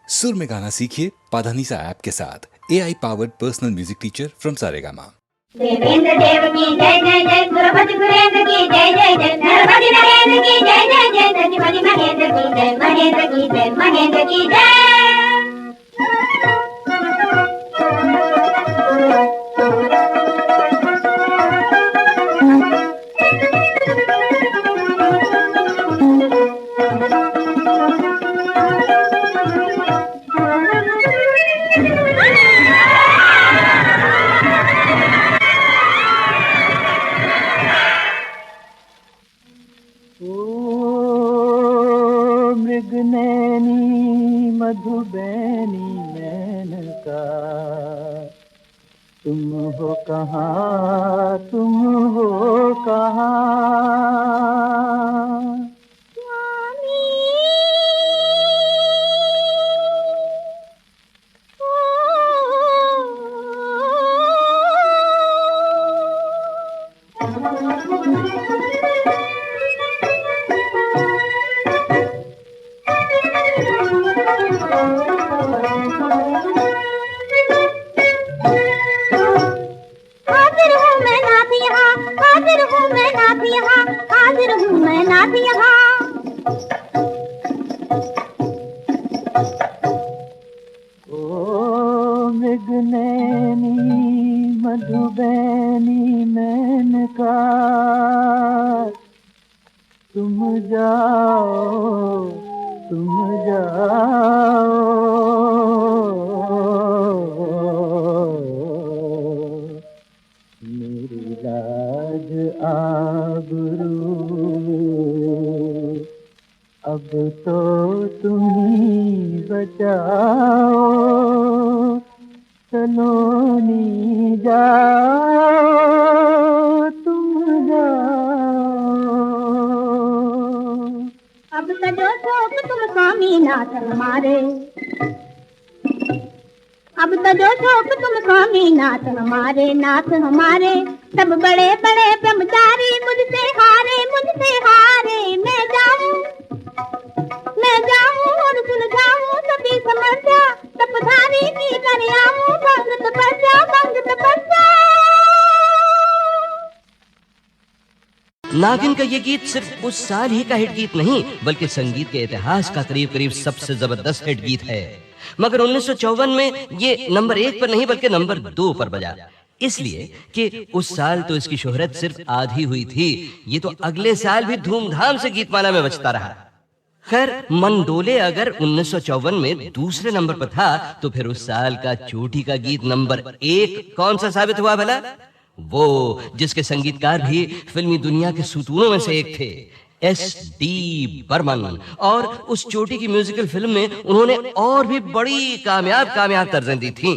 सुर में गाना सीखिए पाधानीसा ऐप के साथ। AI powered personal music teacher from Saregama. Devendra Dev की जय जय जय, सुरभद्र सुरेंद्र की जय जय जय, नरपति नरेंद्र की जय जय जय, सतीपति महेंद्र की जय, महेंद्र की जय, महेंद्र की जय। मृगनैनी मधुबैनी मेनका, तुम हो कहाँ, तुम हो कहाँ। हाजिर हूँ मैं नाथ यहाँ, हाजिर हूँ मैं नाथ यहाँ, हाजिर हूँ मैं नाथ यहाँ। ओ मृगनैनी मधुबैनी मेनका, तुम जाओ, तुम जाओ। मेरी लाज आबरू अब तो तुम ही बचाओ। सलोनी जाओ, तुम जाओ। अब सजो शोक तुम स्वामीनाथ हमारे, अब सजो शोक तुम स्वामीनाथ हमारे, नाथ हमारे। सब बड़े बड़े ब्रह्मचारी मुझसे हारे, मुझसे हारे। मैं जाऊं और सुलझाऊं सभी समस्या, तपधारी की दरियाऊं। भंग तपस्या, भंग तपस्या। नागिन का ये गीत सिर्फ उस साल ही का हिट गीत नहीं, बल्कि संगीत के इतिहास का करीब करीब सबसे जबरदस्त हिट गीत है। मगर 1954 में ये नंबर 1 पर नहीं बल्कि नंबर 2 पर बजा, इसलिए कि उस साल तो इसकी शोहरत सिर्फ आधी हुई थी। ये तो अगले साल भी धूमधाम से गीतमाला में बजता रहा। खैर, मन डोले अगर 1954 में दूसरे नंबर पर था, तो फिर उस साल का चोटी का गीत नंबर 1 कौन सा साबित हुआ भला? वो जिसके संगीतकार भी फिल्मी दुनिया के सुतूनों में से एक थे, SD बर्मन। और उस चोटी की म्यूजिकल फिल्म में उन्होंने और भी बड़ी कामयाब तर्जें दी थी।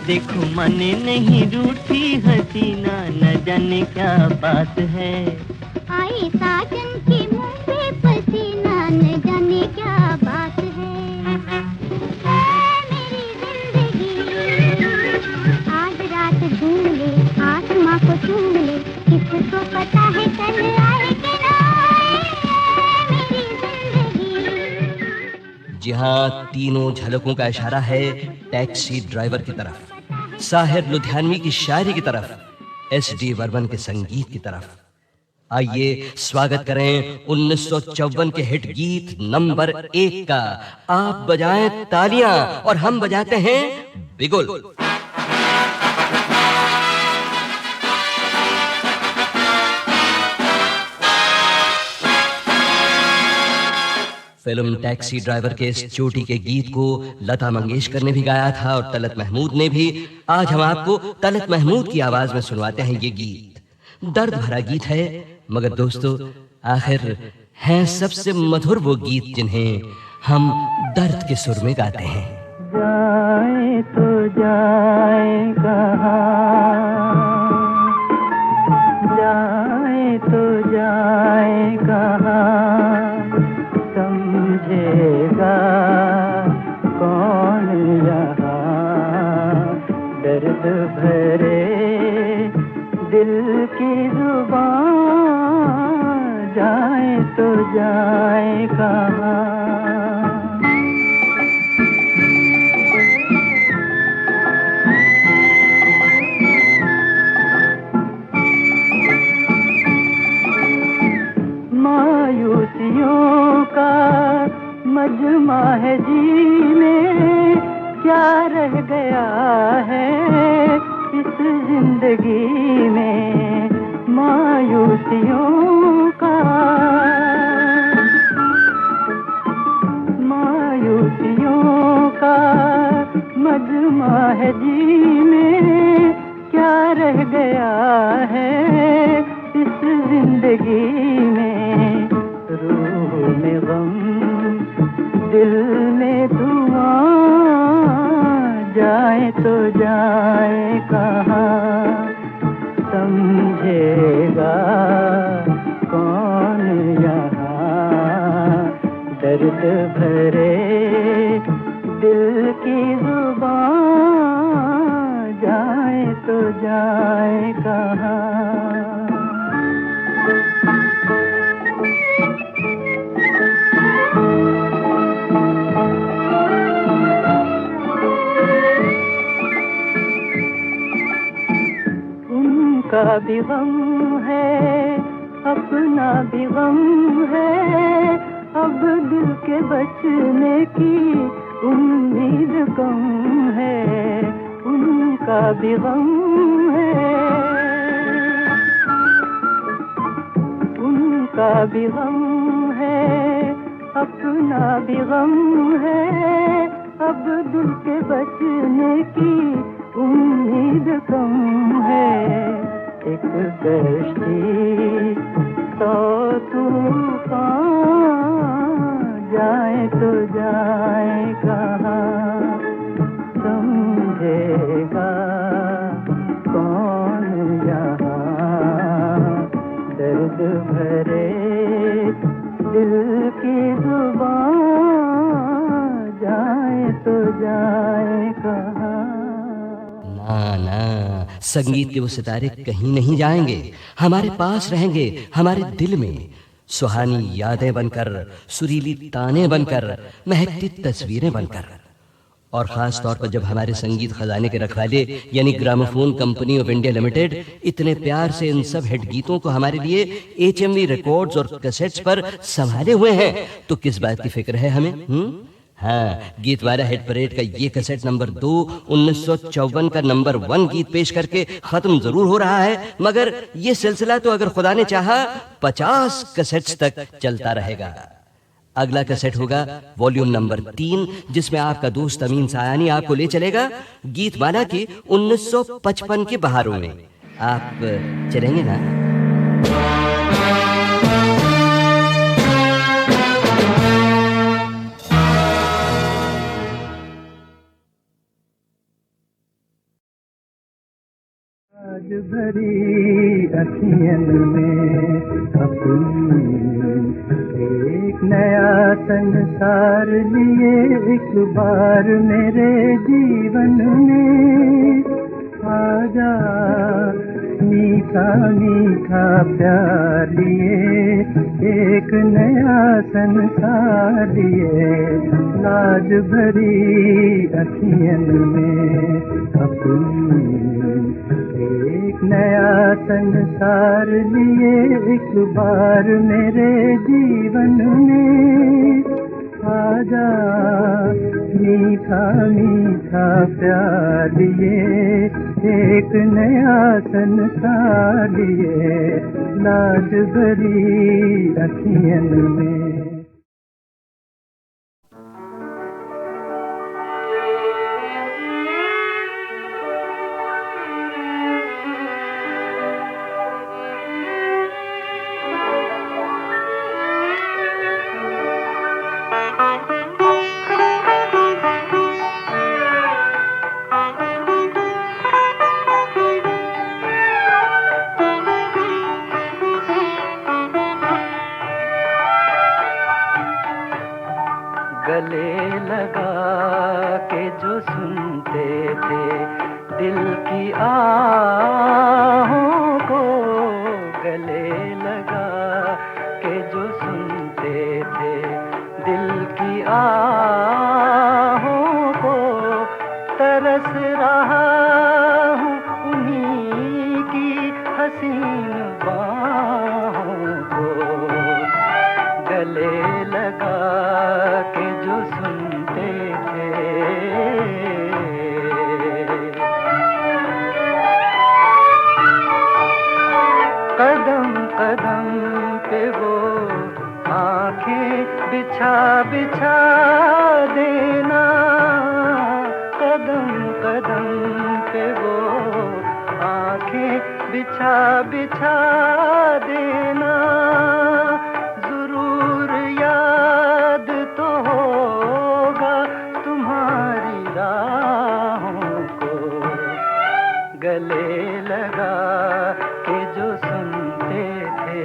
देखो मन नहीं रूठी हसीना, न जाने क्या बात है। आई साजन के मुंह पे पसीना, न जाने क्या बात है। मेरी जिंदगी आज रात झूम ले, आसमां को चूम ले, किसको पता है कल आए कि ना आए मेरी जिंदगी। जी हाँ, तीनों झलकों का इशारा है टैक्सी ड्राइवर की तरफ, साहिर लुधियानवी की शायरी की तरफ, SD बर्मन के संगीत की तरफ। आइए स्वागत करें 1954 के हिट गीत नंबर 1 का। आप बजाएं तालियां और हम बजाते हैं बिगुल। फिल्म टैक्सी ड्राइवर के इस चोटी के गीत को लता मंगेशकर ने भी गाया था और तलत महमूद ने भी। आज हम आपको तलत महमूद की आवाज में सुनवाते हैं ये गीत। दर्द भरा गीत है, मगर दोस्तों आखिर हैं सबसे मधुर वो गीत जिन्हें हम दर्द के सुर में गाते हैं। जाए तो जाए कहाँ, जाए तो जाए कहाँ, जाए तो जाए कहाँ। मायूसियों का मजमा है जीने, क्या रह गया है इस जिंदगी में। मायूसियों का मजमा है जीने, क्या रह गया है इस जिंदगी में। रूह में गम, दिल में धुआं, जाए तो जाए कहाँ। समझेगा कौन यहाँ दर्द भरे दिल की जुबां, जाए तो जाए कहाँ। उनका भी गम है, अपना भी गम है, अब दिल के बचने की उम्मीद कम है। उनका भी गम है, उनका भी गम है, अपना भी गम है, अब दिल के बचने की उम्मीद कम है। एक कश्ती तो तूफान, जाए तो जाए कहाँ। समझेगा कौन यहाँ दर्द भरे दिल की जुबां, जाए तो जाए कहाँ। ना ना, संगीत के वो सितारे कहीं नहीं जाएंगे, हमारे पास रहेंगे, हमारे दिल में सुहानी यादें बनकर, सुरीली ताने बनकर, महकती तस्वीरें बनकर। और खास तौर पर जब हमारे संगीत खजाने के रखवाले यानी gramophone company of India limited इतने प्यार से इन सब हिट गीतों को हमारे लिए HMV रिकॉर्ड्स और कैसेट्स पर संभाले हुए हैं, तो किस बात की फिक्र है हमें? हाँ, गीतवाला हिट परेड का ये कैसेट नंबर 2 1954 का नंबर 1 गीत पेश करके खत्म जरूर हो रहा है, मगर ये सिलसिला तो अगर खुदा ने चाहा 50 कैसेट्स तक चलता रहेगा। अगला कैसेट होगा वॉल्यूम नंबर 3, जिसमें आपका दोस्त अमीन सायानी आपको ले चलेगा गीतवाला की 1955 के बहारों में। आप चलेंगे ना? आज भरी अखियन में अपनी एक नया संसार लिए, एक बार मेरे जीवन में आजा। मीठा मीठा प्यार लिए, एक नया संसार लिए। लाज भरी अखियन में अपनी एक नया संसार लिए, एक बार मेरे जीवन में आजा। मीठा मीठा प्यार लिए, एक नया संसार लिए। लाज भरी अखियन में। गले लगा के जो सुनते थे दिल की आहों को, गले लगा के जो सुनते थे दिल की आहों को, तरस रहा हूँ उन्हीं की हसीन बाहों को, गले लगा के जो सुनते थे। कदम कदम पे वो आंखें बिछा बिछा देना, कदम कदम पे वो आंखें बिछा बिछा देना, जरूर याद तो होगा तुम्हारी राहों को, गले लगा के जो सुनते थे।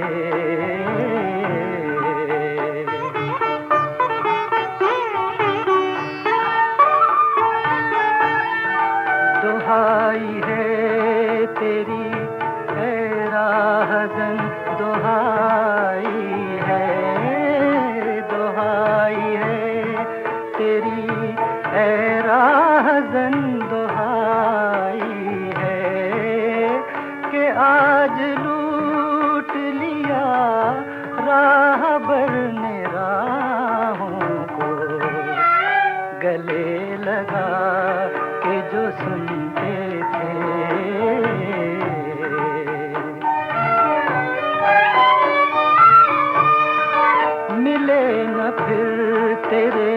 दुहाई है तेरी ऐ राहज़न, दुहाई है, दुहाई है तेरी ऐ राहज़न, दुहाई है कि आज लूट लिया राहबर ने राहों को, गले लगा के जो सुनते थे। मिले न फिर तेरे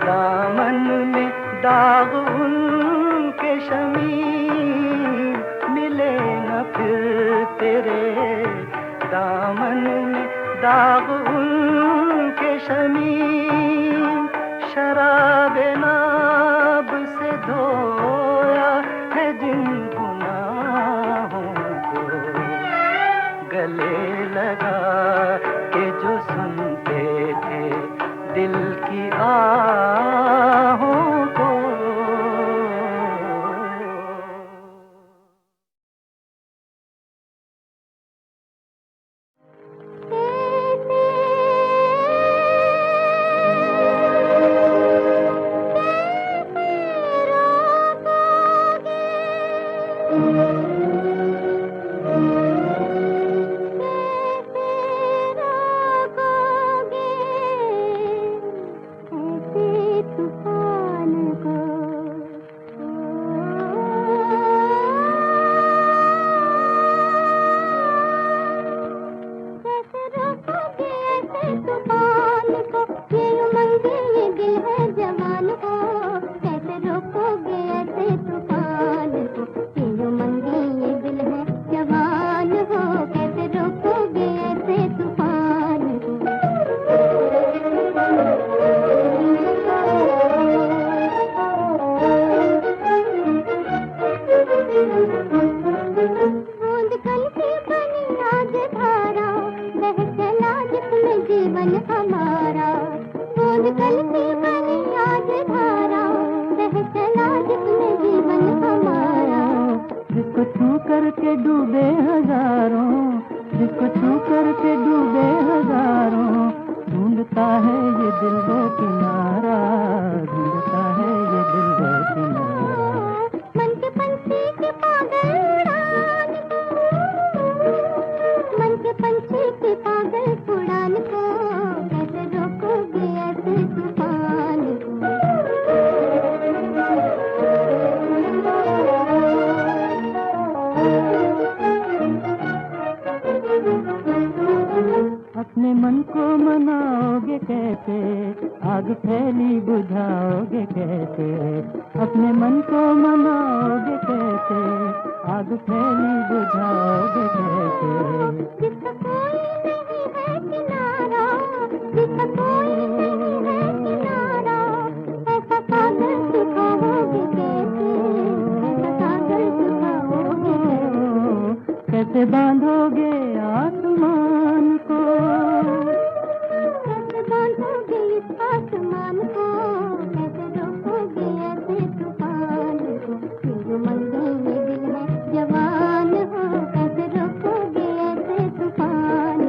दामन में दाग उनके शमीम, मिले न फिर तेरे दामन में दाग उनके शमीम, शराब नाब से धोया है जिन गुनाहों को, गले लगा के जो सुनते थे दिल की आहों को। कैसे बांधोगे आसमान को, कैसे बांधोगे इस आसमान को, कैसे रोकोगे ऐसे तूफान को, ये जो मंजिल में दिल है जवान हो, कैसे रोकोगे ऐसे तूफान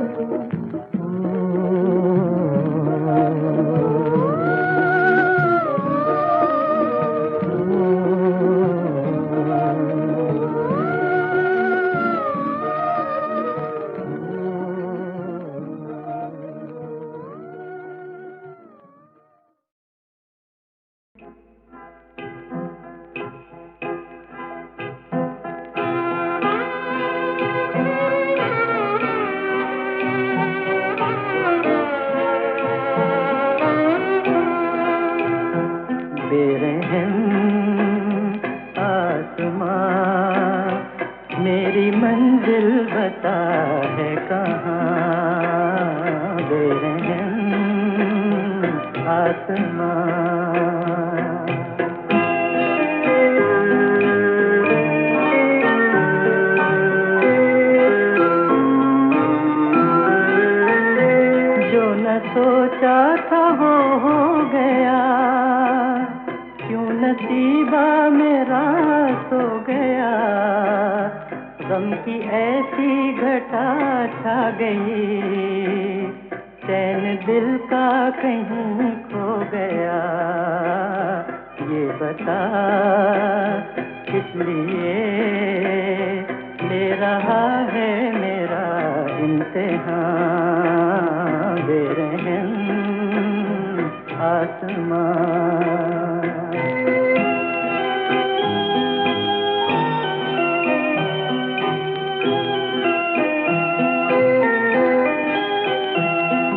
आसमां। जो न सोचा था वो हो गया, क्यों नसीबा मेरा सो गया। गम की ऐसी घटा छा गई, चैन दिल का कहीं खो गया। ये बता किस लिए ले रहा है मेरा इम्तिहान, बेरहम आसमां।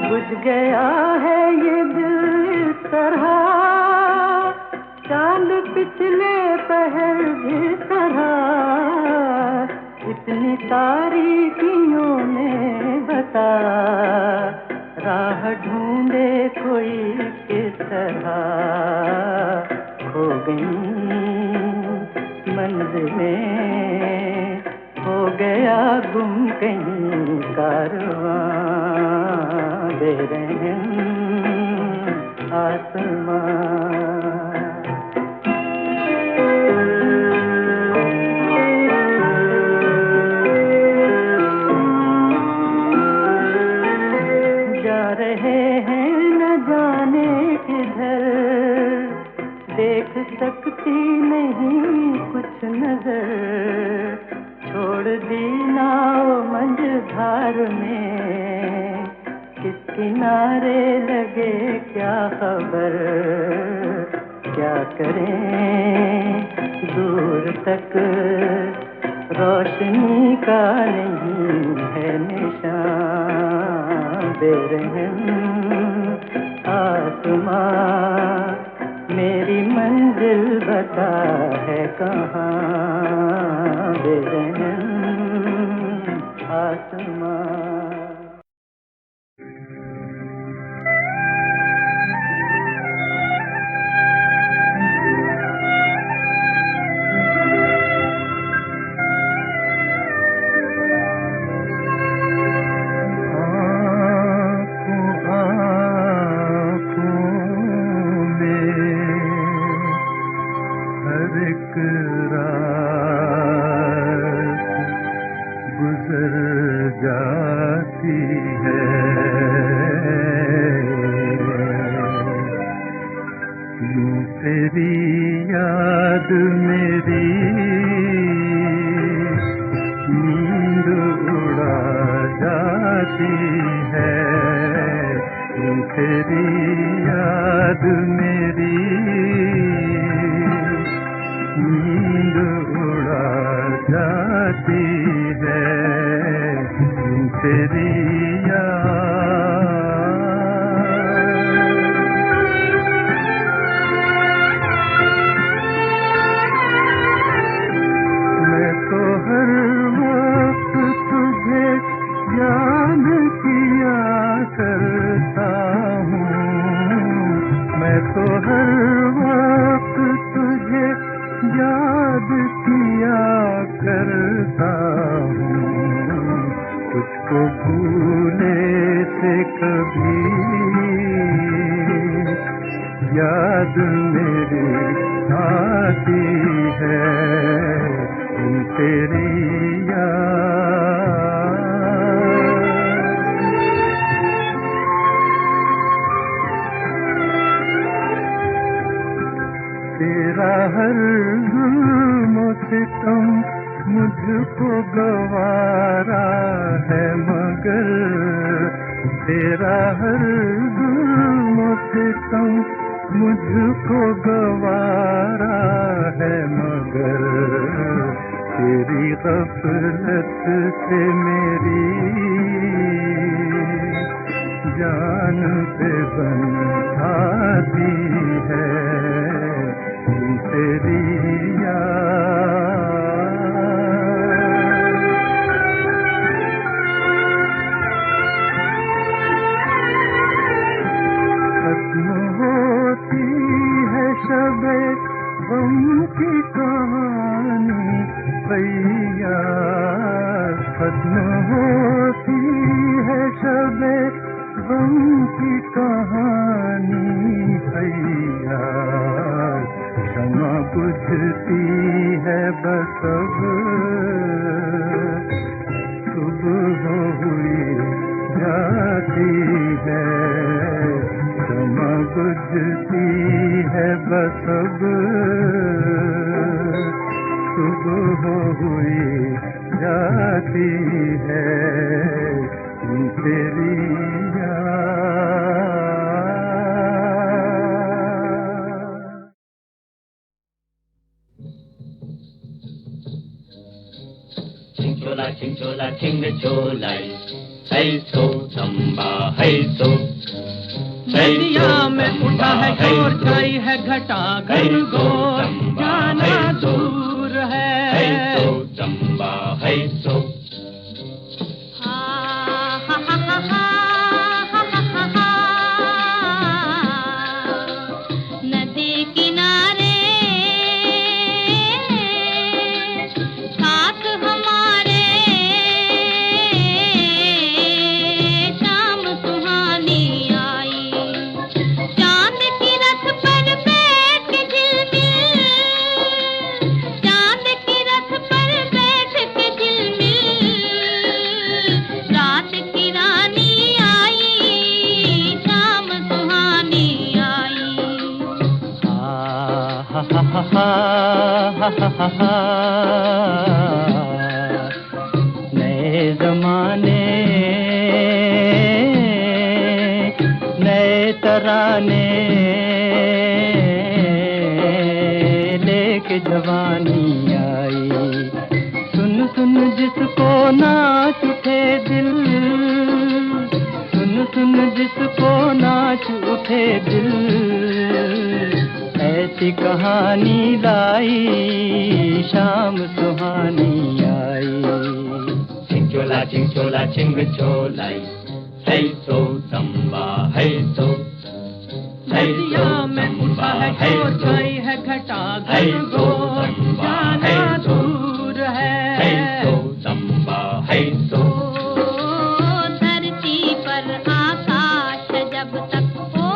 बुझ गया है ये दिल इस तरह, चांद पिछले पहर जिस तरह। इतनी तारीकियों में बता, राह ढूंढे कोई किस तरह। खो गई मंजिलें, हो गया गुम कहीं कारवां, बेरहम आसमां। जा रहे हैं न जाने किधर, देख सकती नहीं कुछ नजर। छोड़ दी नाव मंझधार में, किस किनारे लगे क्या खबर। क्या करें दूर तक रोशनी का नहीं है निशान, बेरहम आसमां। मेरी मंजिल बता है कहाँ, बेरहम आसमां। तेरा हर जुल्म सितम मुझको गवारा है, मगर तेरा हर जुल्म सितम मुझको गवारा है, मगर तेरी गफलत से मेरी जान पे बंधाती है तेरी खत्म हो गम की कहानी भैया खत्म होती है शबे गम की कहानी भैया क्षमा बुझती है बस अब सुबह हुई जाती है क्षमा बुझती है बस अब सुबह हुई जाती है तेरी याद। Chinchola, chinchola, chinchola, hey so, samba, hey so. नदिया में उठा है शोर, छाई है घटा घन घोर, जाना दूर है। Hey so, samba, hey so. नदी किनारे साथ हमारे शाम सुहानी आई, चांद की रथ पर बैठ के झिलमिल, चांद की रथ पर बैठ के झिलमिल, रात की रानी आई, शाम सुहानी आई। नए जमाने नए तराने लेके जवानी आई, सुन सुन जिसको नाच उठे दिल, सुन सुन जिसको नाच उठे दिल, ऐसी कहानी लाई शाम सुहानी आई। Chinchola, chinchola, chinchola, hey so, samba, hey so. नदिया में उठा है शोर, छाई है घटा घन घोर, जाना दूर है। Hey so, samba, hey so. धरती पर आकाश जब तक हो,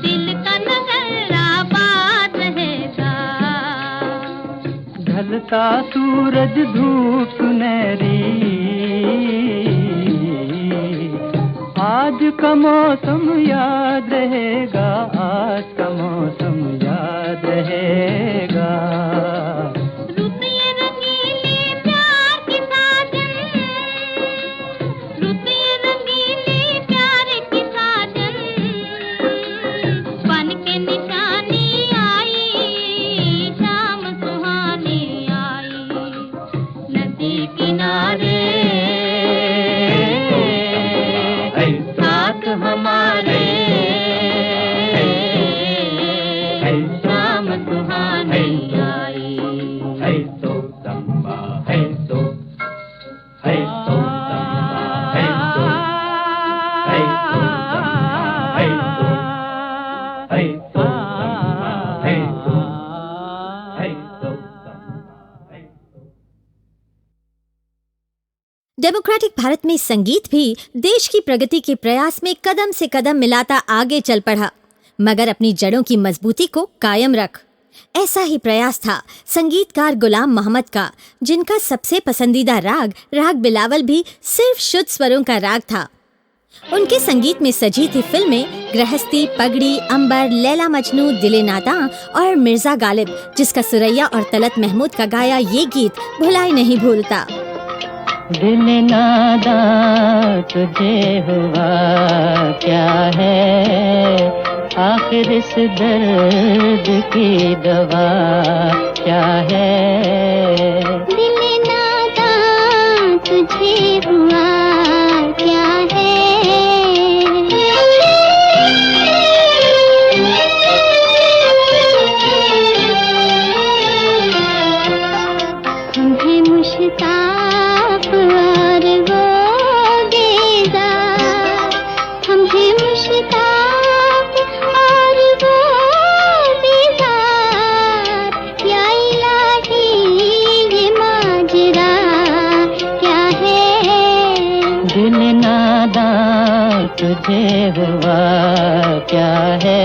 दिल का नगर आबाद रहेगा। ढलता सूरज धूप सुनहरी, आज का मौसम याद रहेगा, आज का मौसम याद रहेगा। रुत ये रंगीली प्यार की साजन, रुत ये रंगीली प्यार की साजन, बन के निशानी आई, शाम सुहानी आई। नदी किनारे साथ हमारे शाम सुहानी आई। Hey so, samba, hey so. Hey so, samba, hey so. Hey so, samba, hey so. Hey so, samba, hey so. Hey so, samba, hey so. Democratic Bharat में संगीत भी देश की प्रगति के प्रयास में कदम से कदम मिलाता आगे चल पड़ा, मगर अपनी जड़ों की मजबूती को कायम रख। ऐसा ही प्रयास था संगीतकार गुलाम मोहम्मद का, जिनका सबसे पसंदीदा राग राग बिलावल भी सिर्फ शुद्ध स्वरों का राग था। उनके संगीत में सजी थी फिल्में गृहस्थी, पगड़ी, अंबर, लैला मजनू, दिले नादां और मिर्जा गालिब, जिसका सुरैया और तलत महमूद का गाया ये गीत भुलाई नहीं भूलता। दिल नादा तुझे हुआ क्या है, आखिर इस दर्द की दवा क्या है। दिल नादां तुझे हुआ क्या है, तुम्हें मुश्ताक और वो बेजार, तुम्हें मुश्ताक और वो नादान तुझे हुआ क्या है।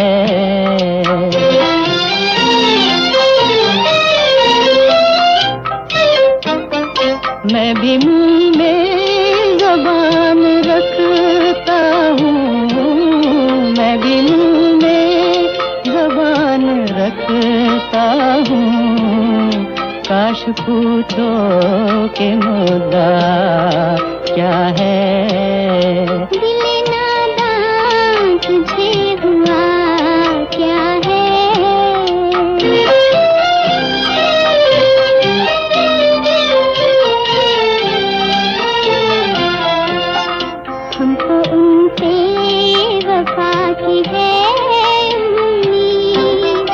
मैं भी मुंह में ज़बान रखता हूँ, मैं भी मुंह में ज़बान रखता हूँ। काश पूछो कि मुद्दा क्या है। दिल नादान तुझे हुआ क्या है। हमको उनसे वफा की है उम्मीद,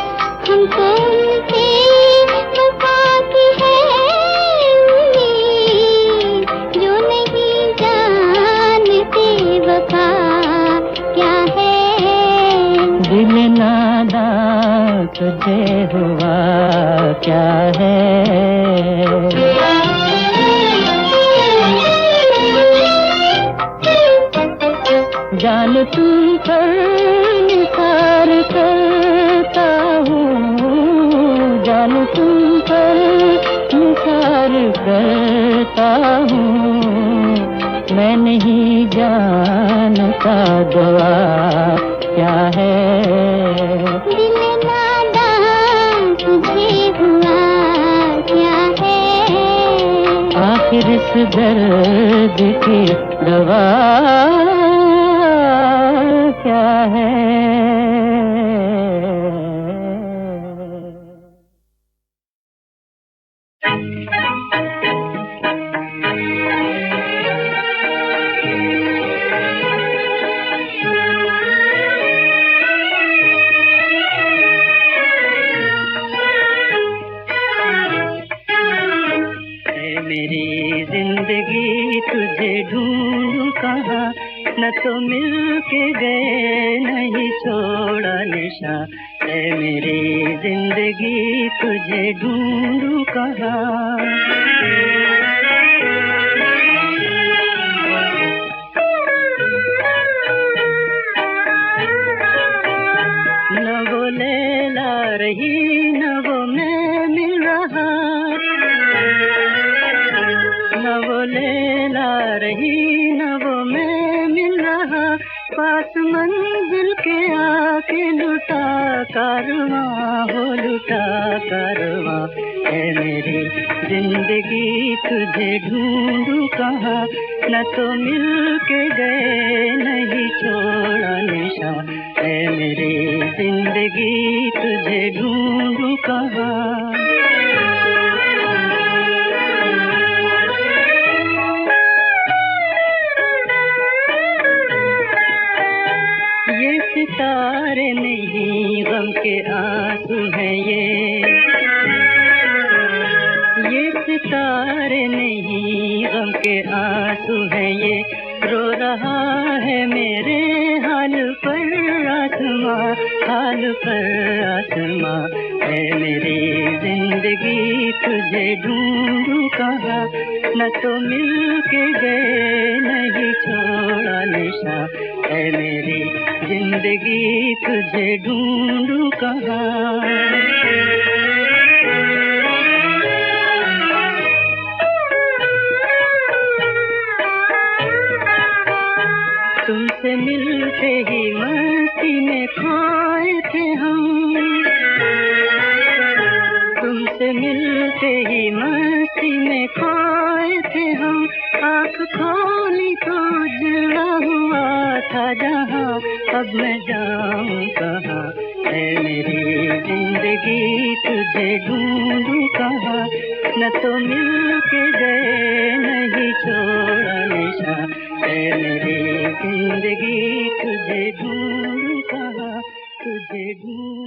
हमको उनसे वफा की है उम्मीद, जो नहीं जानते वफा क्या है। दिल नादान तुझे हुआ क्या है। जान तुम पर निसार करता हूँ, जान तुम पर निसार करता हूँ। मैं नहीं जानता दुआ क्या है। दिल नादान तुझे हुआ क्या है। आखिर इस दर्द की दवा क्या है। मेरी जिंदगी तुझे ढूंढूं कहाँ, न तो मिल के गए नहीं छोड़ा निशा। है मेरी जिंदगी तुझे ढूंढूं कहाँ। न वो लैला रही न वो मैं मिल रहा, न वो लैला रही न वो मैं मिल रहा। पास मंजिल के आके लुटा कारवां हो लुटा कारवां। है मेरी जिंदगी तुझे ढूंढूं कहाँ, न तो मिल के गए नहीं छोड़ा निशा। है मेरी जिंदगी तुझे ढूंढूं कहाँ। ये सितारे नहीं गम के आंसू हैं ये सितारे नहीं गम के आंसू हैं ये। रो रहा है मेरे हाल पर आसमां, हाल पर आसमां। है मेरी जिंदगी तुझे ढूंढूं कहाँ, न तो मिल के गए नहीं छोड़ा निशा। है मेरी जिंदगी तुझे ढूंढूं कहाँ। तुमसे मिलते ही मस्ती में खोए थे हम, तुमसे मिलते ही मस्ती में खोए थे हम। आँख खोली तो उजला हुआ था जहाँ, अब मैं जाऊँ कहाँ। है मेरी जिंदगी तुझे ढूंढूं कहाँ, न तो मिल के गए नहीं छोड़ा निशा। है मेरी जिंदगी तुझे ढूंढूं कहाँ, तुझे ढूंढूं